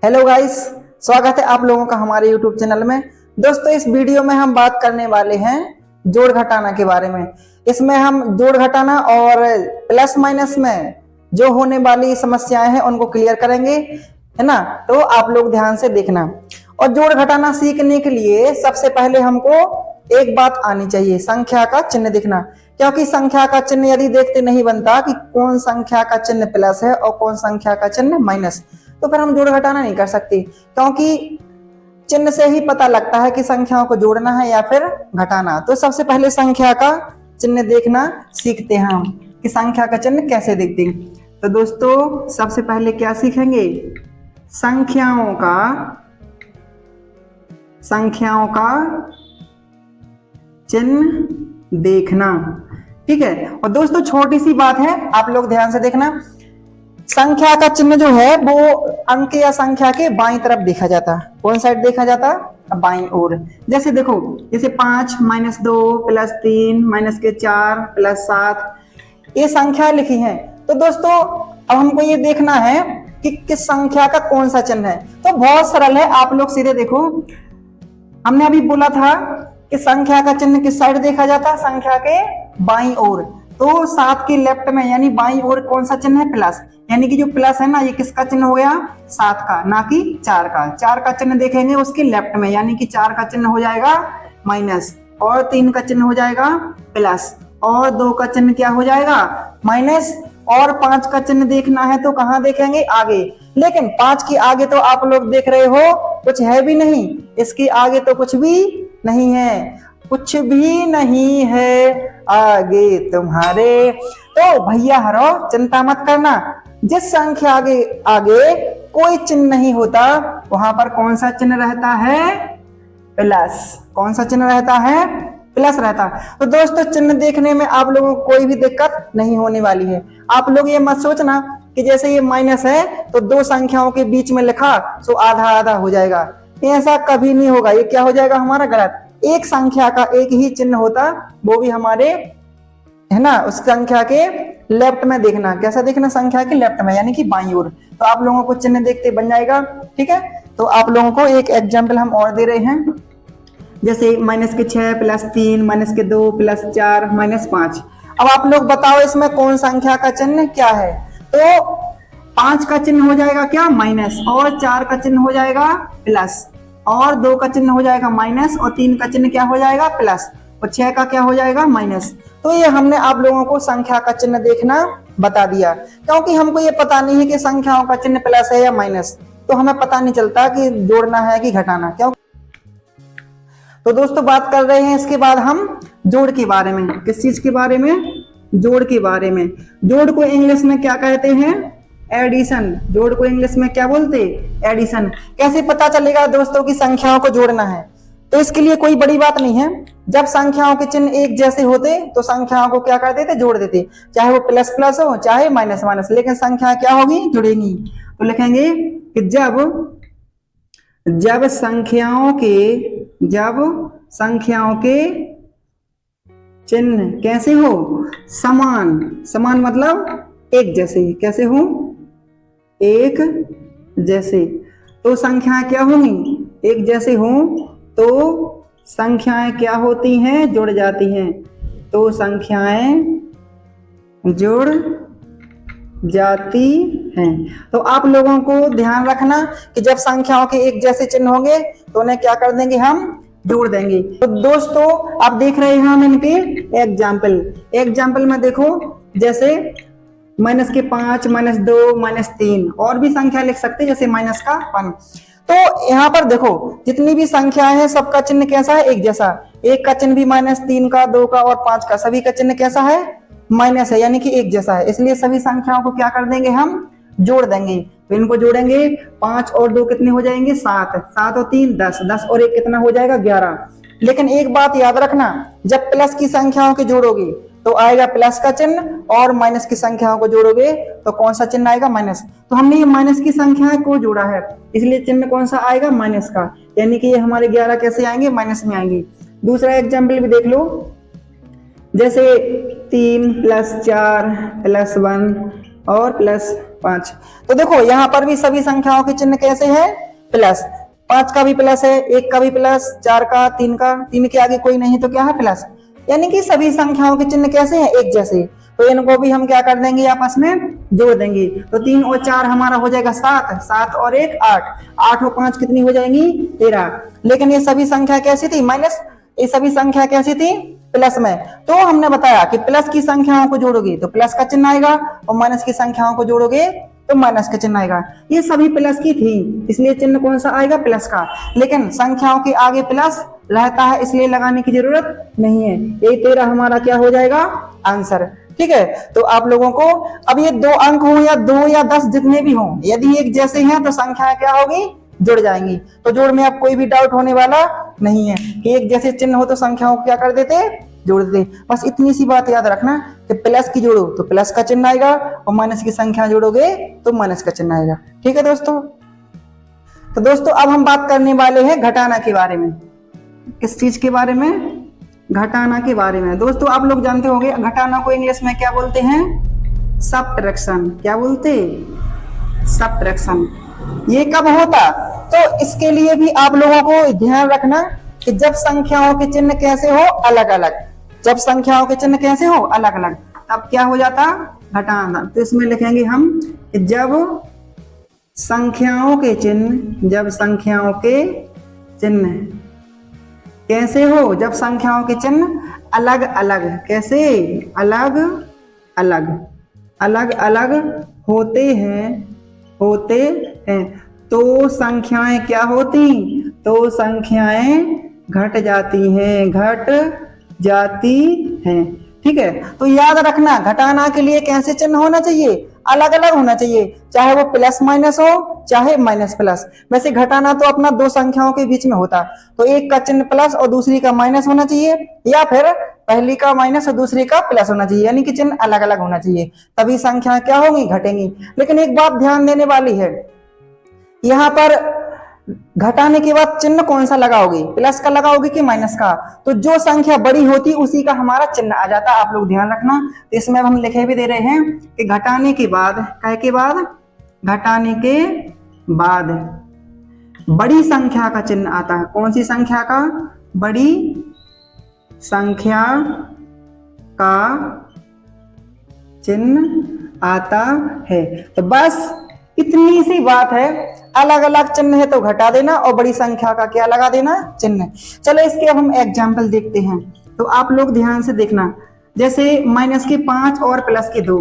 Hello guys, स्वागत है आप लोगों का हमारे यूट्यूब चैनल में। दोस्तों, इस वीडियो में हम बात करने वाले हैं जोड़ घटाना के बारे में। इसमें हम जोड़ घटाना और प्लस माइनस में जो होने वाली समस्याएं हैं उनको क्लियर करेंगे, है ना। तो आप लोग ध्यान से देखना। और जोड़ घटाना सीखने के लिए सबसे पहले हमको एक बात आनी चाहिए, संख्या का चिन्ह दिखना। क्योंकि संख्या का चिन्ह यदि देखते नहीं बनता कि कौन संख्या का चिन्ह प्लस है और कौन संख्या का चिन्ह माइनस, तो फिर हम जोड़ घटाना नहीं कर सकते। क्योंकि चिन्ह से ही पता लगता है कि संख्याओं को जोड़ना है या फिर घटाना। तो सबसे पहले संख्या का चिन्ह देखना सीखते हैं हम कि संख्या का चिन्ह कैसे दिखते हैं। तो दोस्तों, सबसे पहले क्या सीखेंगे, संख्याओं का चिन्ह देखना। ठीक है। और दोस्तों, छोटी सी बात है, आप लोग ध्यान से देखना। संख्या का चिन्ह जो है वो अंक या संख्या के बाईं तरफ देखा जाता है। कौन साइड देखा जाता है? बाईं ओर। जैसे देखो, जैसे 5 - 2 + 3 - 4 + 7 ये संख्या लिखी है। तो दोस्तों, अब हमको ये देखना है कि किस संख्या का कौन सा चिन्ह है। तो बहुत सरल है, आप लोग सीधे देखो। हमने अभी बोला था कि संख्या का चिन्ह किस साइड देखा जाता है? संख्या के बाईं ओर। तो 7 के लेफ्ट में यानी बाईं ओर कौन सा चिन्ह है? प्लस। यानी कि जो प्लस है ना, ये किसका चिन्ह हो गया? 7 का, ना कि 4 का। 4 का चिन्ह देखेंगे उसके लेफ्ट में, यानी कि 4 का चिन्ह हो जाएगा माइनस, और 3 का चिन्ह हो जाएगा प्लस, और 2 का चिन्ह क्या हो जाएगा? माइनस, और 5 का चिन्ह देखना है तो कहां देखेंगे? आगे। लेकिन 5 के आगे तो आप लोग देख रहे हो कुछ है भी नहीं, इसके आगे तो कुछ भी नहीं है, कुछ भी नहीं है आगे तुम्हारे। तो भैया हरो, चिंता मत करना। जिस संख्या आगे आगे कोई चिन्ह नहीं होता, वहां पर कौन सा चिन्ह रहता है? प्लस। कौन सा चिन्ह रहता है? प्लस रहता है। तो दोस्तों, चिन्ह देखने में आप लोगों को कोई भी दिक्कत नहीं होने वाली है। आप लोग ये मत सोचना कि जैसे ये माइनस है तो दो संख्याओं के बीच में लिखा तो आधा आधा हो जाएगा। ऐसा कभी नहीं होगा। ये क्या हो जाएगा हमारा? गलत। एक संख्या का एक ही चिन्ह होता, वो भी हमारे, है ना, उस संख्या के लेफ्ट में देखना। कैसा देखना? संख्या के लेफ्ट में, यानी कि बाईं ओर। तो आप लोगों को चिन्ह देखते बन जाएगा। ठीक है। तो आप लोगों को एक एग्जाम्पल हम और दे रहे हैं। जैसे -6 + 3 -2 + 4 -5। अब आप लोग बताओ इसमें कौन संख्या का चिन्ह क्या है? तो 5 का चिन्ह हो जाएगा क्या? माइनस, और 4 का चिन्ह हो जाएगा प्लस, और 2 का चिन्ह हो जाएगा माइनस, और 3 का चिन्ह क्या हो जाएगा? प्लस, और 6 का क्या हो जाएगा? माइनस। तो ये हमने आप लोगों को संख्या का चिन्ह देखना बता दिया। क्योंकि हमको ये पता नहीं है कि संख्याओं का चिन्ह प्लस है या माइनस, तो हमें पता नहीं चलता कि जोड़ना है कि घटाना। क्यों? तो दोस्तों, बात कर रहे हैं इसके बाद हम जोड़ के बारे में। किस चीज के बारे में? जोड़ के बारे में। जोड़ को इंग्लिश में क्या कहते हैं? एडिशन। जोड़ को इंग्लिश में क्या बोलते? एडिशन। कैसे पता चलेगा दोस्तों की संख्याओं को जोड़ना है? तो इसके लिए कोई बड़ी बात नहीं है। जब संख्याओं के चिन्ह एक जैसे होते तो संख्याओं को क्या कर देते? जोड़ देते। चाहे वो प्लस प्लस हो, चाहे माइनस माइनस, लेकिन संख्या क्या होगी? जुड़ेंगी। तो लिखेंगे कि जब संख्याओं के चिन्ह कैसे हो? समान। समान मतलब एक जैसे। कैसे हो? एक जैसे। तो संख्याएं क्या होंगी? एक जैसे हो तो संख्याएं क्या होती हैं? जुड़ जाती हैं। तो संख्याएं जुड़ जाती हैं। तो आप लोगों को ध्यान रखना कि जब संख्याओं के एक जैसे चिन्ह होंगे तो उन्हें क्या कर देंगे? हम जोड़ देंगे। तो दोस्तों, आप देख रहे हैं हम इनके एग्जाम्पल में देखो, जैसे -5 -2 -3, और भी संख्या लिख सकते हैं, जैसे -1। तो यहाँ पर देखो, जितनी भी संख्याएं हैं सबका चिन्ह कैसा है? एक जैसा। एक का चिन्ह भी -3 का, 2 का और 5 का, सभी का चिन्ह कैसा है? माइनस है, यानी कि एक जैसा है। इसलिए सभी संख्याओं को क्या कर देंगे? हम जोड़ देंगे। तो इनको जोड़ेंगे, 5 और 2 कितने हो जाएंगे? 7। 7 और 3 10, 10 और 1 कितना हो जाएगा? 11। लेकिन एक बात याद रखना, जब प्लस की संख्याओं के जोड़ोगे तो आएगा प्लस का चिन्ह, और माइनस की संख्याओं को जोड़ोगे तो कौन सा चिन्ह आएगा? माइनस। तो हमने ये माइनस की संख्याएं को जोड़ा है, इसलिए चिन्ह कौन सा आएगा? माइनस का। यानी कि ये हमारे 11 कैसे आएंगे? माइनस में आएंगे। दूसरा एग्जाम्पल भी देख लो, जैसे 3 + 4 + 1 और +5। तो देखो यहाँ पर भी सभी संख्याओं के चिन्ह कैसे है, प्लस। 5 का भी प्लस है, 1 का भी प्लस, 4 का, 3 का, 3 के आगे कोई नहीं तो क्या है प्लस। यानी कि सभी संख्याओं के चिन्ह कैसे हैं, एक जैसे। तो इनको भी हम क्या कर देंगे, आपस में जोड़ देंगे। तो 3 और 4 हमारा हो जाएगा 7, 7 और 1 8, 8 और 5 कितनी हो जाएंगी 13। लेकिन ये सभी संख्या कैसी थी, माइनस, ये सभी संख्या कैसी थी, प्लस में। तो हमने बताया कि प्लस की संख्याओं को जोड़ोगे तो प्लस का चिन्ह आएगा, और माइनस की संख्याओं को जोड़ोगे तो माइनस का चिन्ह आएगा। ये सभी प्लस की थी, इसलिए चिन्ह कौन सा आएगा, प्लस का। लेकिन संख्याओं के आगे प्लस रहता है, इसलिए लगाने की जरूरत नहीं है। यही 13 हमारा क्या हो जाएगा, आंसर। ठीक है, तो आप लोगों को अब ये 2 अंक हो या 2 या 10 जितने भी हों, यदि एक जैसे हैं तो संख्या क्या होगी, जुड़ जाएंगी। तो जोड़ में अब कोई भी डाउट होने वाला नहीं है कि एक जैसे चिन्ह हो तो संख्याओं को क्या कर देते, जोड़ देते। बस इतनी सी बात याद रखना कि प्लस की जोड़ो तो प्लस का चिन्ह आएगा, और माइनस की संख्या जोड़ोगे तो माइनस का चिन्ह आएगा। ठीक है दोस्तों। तो दोस्तों अब हम बात करने वाले हैं घटाना के बारे में। किस चीज के बारे में, घटाना के बारे में। दोस्तों आप लोग जानते होंगे घटाना को इंग्लिश में क्या बोलते हैं, सब्ट्रैक्शन। क्या बोलते, सब्ट्रैक्शन। ये कब होता, तो इसके लिए भी आप लोगों को ध्यान रखना कि जब संख्याओं के चिन्ह कैसे हो, अलग अलग। जब संख्याओं के चिन्ह कैसे हो, अलग अलग, तब क्या हो जाता, घटाना। तो इसमें लिखेंगे हम कि जब संख्याओं के चिन्ह, जब संख्याओं के चिन्ह कैसे हो, जब संख्याओं के चिन्ह अलग अलग, कैसे, अलग अलग, अलग अलग होते हैं, होते हैं, तो संख्याएं क्या होती, तो संख्याएं घट जाती हैं, घट जाती हैं। ठीक है, तो याद रखना घटाना के लिए कैसे चिन्ह होना चाहिए, अलग अलग होना चाहिए, चाहे वो प्लस माइनस हो चाहे माइनस प्लस। वैसे घटाना तो अपना 2 संख्याओं के बीच में होता, तो एक का चिन्ह प्लस और दूसरी का माइनस होना चाहिए, या फिर पहली का माइनस और दूसरी का प्लस होना चाहिए, यानी कि चिन्ह अलग अलग होना चाहिए, तभी संख्या क्या होगी, घटेंगी। लेकिन एक बात ध्यान देने वाली है, यहाँ पर घटाने के बाद चिन्ह कौन सा लगाओगे, प्लस का लगाओगे कि माइनस का, तो जो संख्या बड़ी होती उसी का हमारा चिन्ह आ जाता, आप लोग ध्यान रखना। तो इसमें हम लिखे भी दे रहे हैं कि घटाने के बाद, क्या के बाद, घटाने के बाद बड़ी संख्या का चिन्ह आता है। कौन सी संख्या का, बड़ी संख्या का चिन्ह आता है। तो बस इतनी सी बात है, अलग अलग चिन्ह है तो घटा देना, और बड़ी संख्या का क्या लगा देना, चिन्ह। चलो इसके अब हम एग्जाम्पल देखते हैं, तो आप लोग ध्यान से देखना। जैसे माइनस के 5 और प्लस के 2,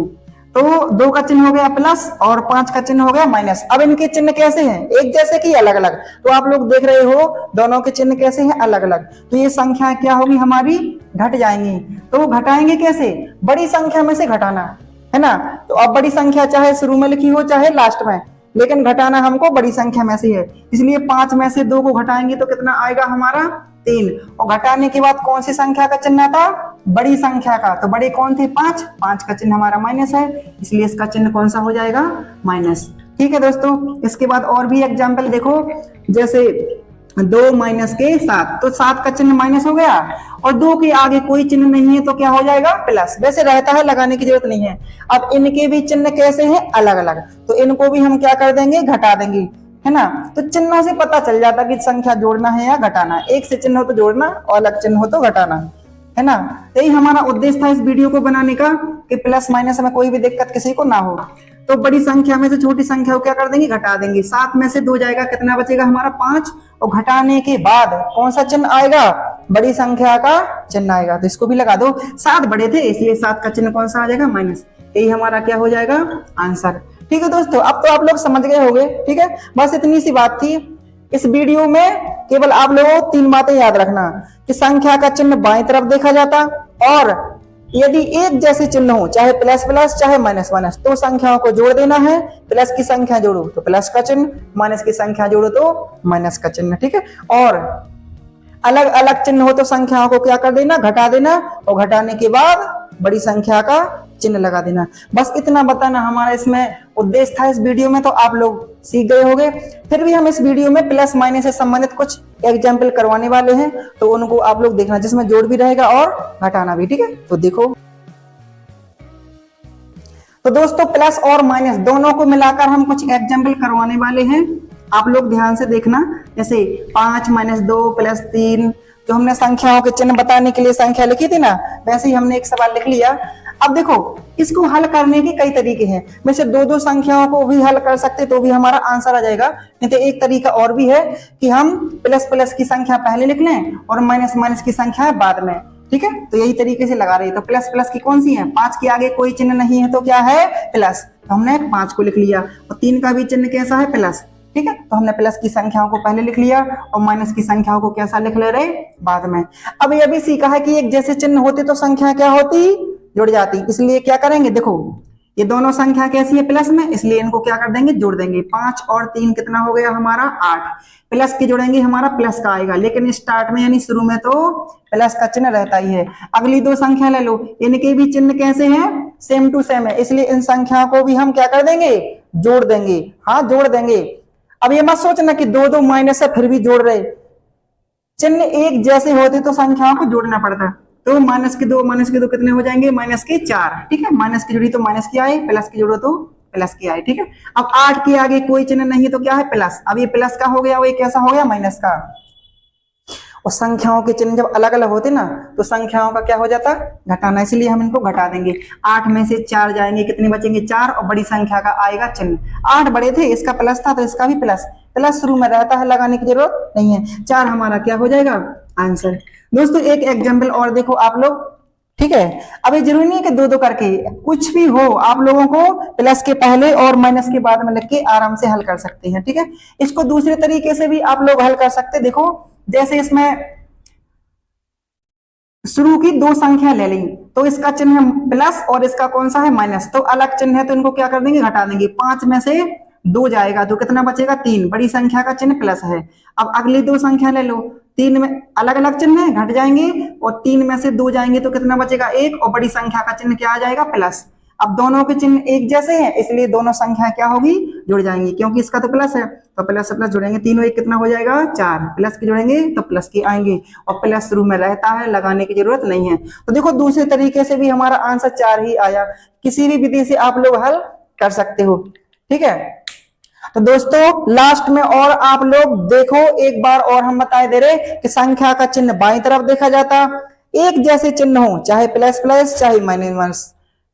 तो 2 का चिन्ह हो गया प्लस और 5 का चिन्ह हो गया माइनस। अब इनके चिन्ह कैसे हैं, एक जैसे कि अलग अलग, तो आप लोग देख रहे हो दोनों के चिन्ह कैसे हैं, अलग अलग। तो ये संख्या क्या होगी हमारी, घट जाएंगी। तो घटाएंगे कैसे, बड़ी संख्या में से घटाना है ना। तो अब बड़ी संख्या चाहे शुरू में लिखी हो चाहे लास्ट में, लेकिन घटाना हमको बड़ी संख्या में से है, इसलिए 5 में से 2 को घटाएंगे तो कितना आएगा हमारा, 3। और घटाने के बाद कौन सी संख्या का चिन्ह था, बड़ी संख्या का। तो बड़े कौन थे, 5, 5 का चिन्ह हमारा माइनस है, इसलिए इसका चिन्ह कौन सा हो जाएगा, माइनस। ठीक है दोस्तों, इसके बाद और भी एग्जाम्पल देखो। जैसे 2 माइनस के 7, तो 7 का चिन्ह माइनस हो गया, और 2 के आगे कोई चिन्ह नहीं है तो क्या हो जाएगा, प्लस। वैसे रहता है, लगाने की जरूरत नहीं है। अब इनके भी चिन्ह कैसे हैं, अलग अलग, तो इनको भी हम क्या कर देंगे, घटा देंगे, है ना। तो चिन्ह से पता चल जाता कि संख्या जोड़ना है या घटाना, एक से चिन्ह हो तो जोड़ना और अलग चिन्ह हो तो घटाना, है ना। यही हमारा उद्देश्य था इस वीडियो को बनाने का, कि प्लस माइनस में कोई भी दिक्कत किसी को ना हो। तो बड़ी संख्या में से छोटी संख्या को क्या कर देंगे, घटा देंगे। 7 में से 2 जाएगा, कितना बचेगा हमारा, 5। और घटाने के बाद कौन सा चिन्ह आएगा, बड़ी संख्या का चिन्ह आएगा। तो इसको भी लगा दो, 7 बड़े थे इसलिए 7 का चिन्ह कौन सा आ जाएगा, माइनस। यही हमारा क्या हो जाएगा, आंसर। ठीक है दोस्तों, अब तो आप लोग समझ गए होंगे। ठीक है, बस इतनी सी बात थी इस वीडियो में। केवल आप लोगों को 3 बातें याद रखना कि संख्या का चिन्ह बाएं तरफ देखा जाता, और यदि एक जैसे चिन्ह हो, चाहे प्लस प्लस चाहे माइनस माइनस, तो संख्याओं को जोड़ देना है। प्लस की संख्या जोड़ो तो प्लस का चिन्ह, माइनस की संख्या जोड़ो तो माइनस का चिन्ह। ठीक है, और अलग अलग चिन्ह हो तो संख्याओं को क्या कर देना, घटा देना, और घटाने के बाद बड़ी संख्या का चिन्ह लगा देना। बस इतना बताना हमारा इसमें उद्देश्य था इस वीडियो में। तो आप लोग सीख गए होंगे। फिर भी हम इस वीडियो में प्लस माइनस से संबंधित कुछ एग्जाम्पल करवाने वाले हैं, तो उनको आप लोग देखना, जिसमें जोड़ भी रहेगा और घटाना भी। ठीक है, तो देखो। तो दोस्तों प्लस और माइनस दोनों को मिलाकर हम कुछ एग्जाम्पल करवाने वाले हैं, आप लोग ध्यान से देखना। जैसे 5 - 2 + 3, जो हमने संख्याओं के चिन्ह बताने के लिए संख्या लिखी थी ना, वैसे ही हमने एक सवाल लिख लिया। अब देखो इसको हल करने के कई तरीके हैं, वैसे दो दो संख्याओं को भी हल कर सकते तो भी हमारा आंसर आ जाएगा। नहीं तो एक तरीका और भी है कि हम प्लस प्लस की संख्या पहले लिख लें और माइनस माइनस की संख्या बाद में, ठीक है। तो यही तरीके से लगा रही है। तो प्लस प्लस की कौन सी है, 5 के आगे कोई चिन्ह नहीं है तो क्या है, प्लस। तो हमने 5 को लिख लिया, और 3 का भी चिन्ह कैसा है, प्लस, ठीक है। तो हमने प्लस की संख्याओं को पहले लिख लिया और माइनस की संख्याओं को कैसा लिख ले रहे, बाद में। अब ये भी सीखा है कि एक जैसे चिन्ह होते तो संख्या क्या होती, जुड़ जाती। इसलिए क्या करेंगे, देखो ये दोनों संख्या कैसी है, प्लस में, इसलिए इनको क्या कर देंगे, जोड़ देंगे। 5 और 3 कितना हो गया हमारा, 8। प्लस की जोड़ेंगे हमारा प्लस का आएगा, लेकिन स्टार्ट में यानी शुरू में तो प्लस का चिन्ह रहता ही है। अगली दो संख्या ले लो, इनके भी चिन्ह कैसे हैं, सेम टू सेम है, इसलिए इन संख्याओं को भी हम क्या कर देंगे, जोड़ देंगे। हाँ जोड़ देंगे। अब ये मत सोचना कि दो दो माइनस है फिर भी जोड़ रहे, चिन्ह एक जैसे होते तो संख्याओं को जोड़ना पड़ता। तो -2 कितने हो जाएंगे, -4, ठीक है। माइनस की जुड़ी तो माइनस की आए, प्लस की जोड़ो तो प्लस की आए, ठीक है। अब 8 के आगे कोई चिन्ह नहीं है तो क्या है, प्लस। अब ये प्लस का हो गया, वो कैसा हो गया, माइनस का। और संख्याओं के चिन्ह जब अलग अलग होते ना तो संख्याओं का क्या हो जाता, घटाना, इसलिए हम इनको घटा देंगे। 8 में से 4 जाएंगे, कितने बचेंगे, 4, और बड़ी संख्या का आएगा चिन्ह। 8 बड़े थे, इसका प्लस था तो इसका भी प्लस, प्लस शुरू में रहता है, लगाने की जरूरत नहीं है। 4 हमारा क्या हो जाएगा, आंसर। दोस्तों एक एग्जाम्पल और देखो आप लोग, ठीक है। अब ये जरूरी नहीं है कि दो दो करके, कुछ भी हो आप लोगों को प्लस के पहले और माइनस के बाद में लिख के आराम से हल कर सकते हैं, ठीक है। इसको दूसरे तरीके से भी आप लोग हल कर सकते हैं। देखो जैसे इसमें शुरू की दो संख्या ले ली तो इसका चिन्ह है प्लस और इसका कौन सा है, माइनस, तो अलग चिन्ह है तो इनको क्या कर देंगे, घटा देंगे। 5 में से 2 जाएगा तो कितना बचेगा, 3, बड़ी संख्या का चिन्ह प्लस है। अब अगली दो संख्या ले लो, 3 में अलग अलग चिन्ह है, घट जाएंगे, और 3 में से 2 जाएंगे तो कितना बचेगा, 1, और बड़ी संख्या का चिन्ह क्या आ जाएगा, प्लस। अब दोनों के चिन्ह एक जैसे हैं इसलिए दोनों संख्या क्या होगी, जुड़ जाएंगी, क्योंकि इसका तो प्लस है तो प्लस से प्लस जुड़ेंगे, 3 और 1 कितना हो जाएगा, 4, प्लस के जुड़ेंगे तो प्लस के आएंगे, और प्लस शुरू में रहता है, लगाने की जरूरत नहीं है। तो देखो दूसरे तरीके से भी हमारा आंसर 4 ही आया, किसी भी विधि से आप लोग हल कर सकते हो, ठीक है। तो दोस्तों लास्ट में और आप लोग देखो एक बार और हम बताए दे रहे कि संख्या का चिन्ह बाईं तरफ देखा जाता, एक जैसे चिन्ह हो, चाहे प्लस प्लस चाहे माइनस माइनस,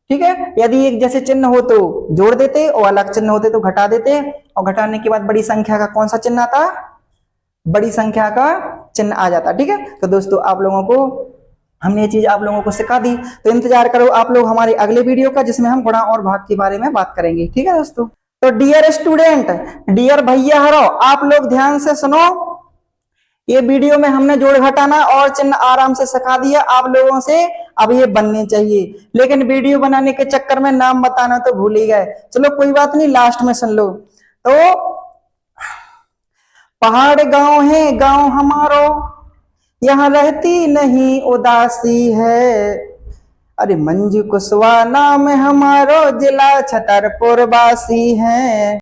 ठीक है। यदि एक जैसे चिन्ह हो तो जोड़ देते और अलग चिन्ह होते तो घटा देते, और घटाने के बाद बड़ी संख्या का कौन सा चिन्ह आता, बड़ी संख्या का चिन्ह आ जाता, ठीक है। तो दोस्तों आप लोगों को हमने ये चीज आप लोगों को सिखा दी, तो इंतजार करो आप लोग हमारे अगले वीडियो का जिसमें हम गुणा और भाग के बारे में बात करेंगे, ठीक है दोस्तों। तो डियर स्टूडेंट, डियर भैया हरो, आप लोग ध्यान से सुनो, ये वीडियो में हमने जोड़ घटाना और चिन्ह आराम से सिखा दिया आप लोगों से, अब ये बनने चाहिए, लेकिन वीडियो बनाने के चक्कर में नाम बताना तो भूल ही गए। चलो कोई बात नहीं, लास्ट में सुन लो। तो पहाड़ गांव है गांव हमारो, यहाँ रहती नहीं उदासी है, अरे मंजू कुशवाहा नाम हमारो, जिला छतरपुर वासी है।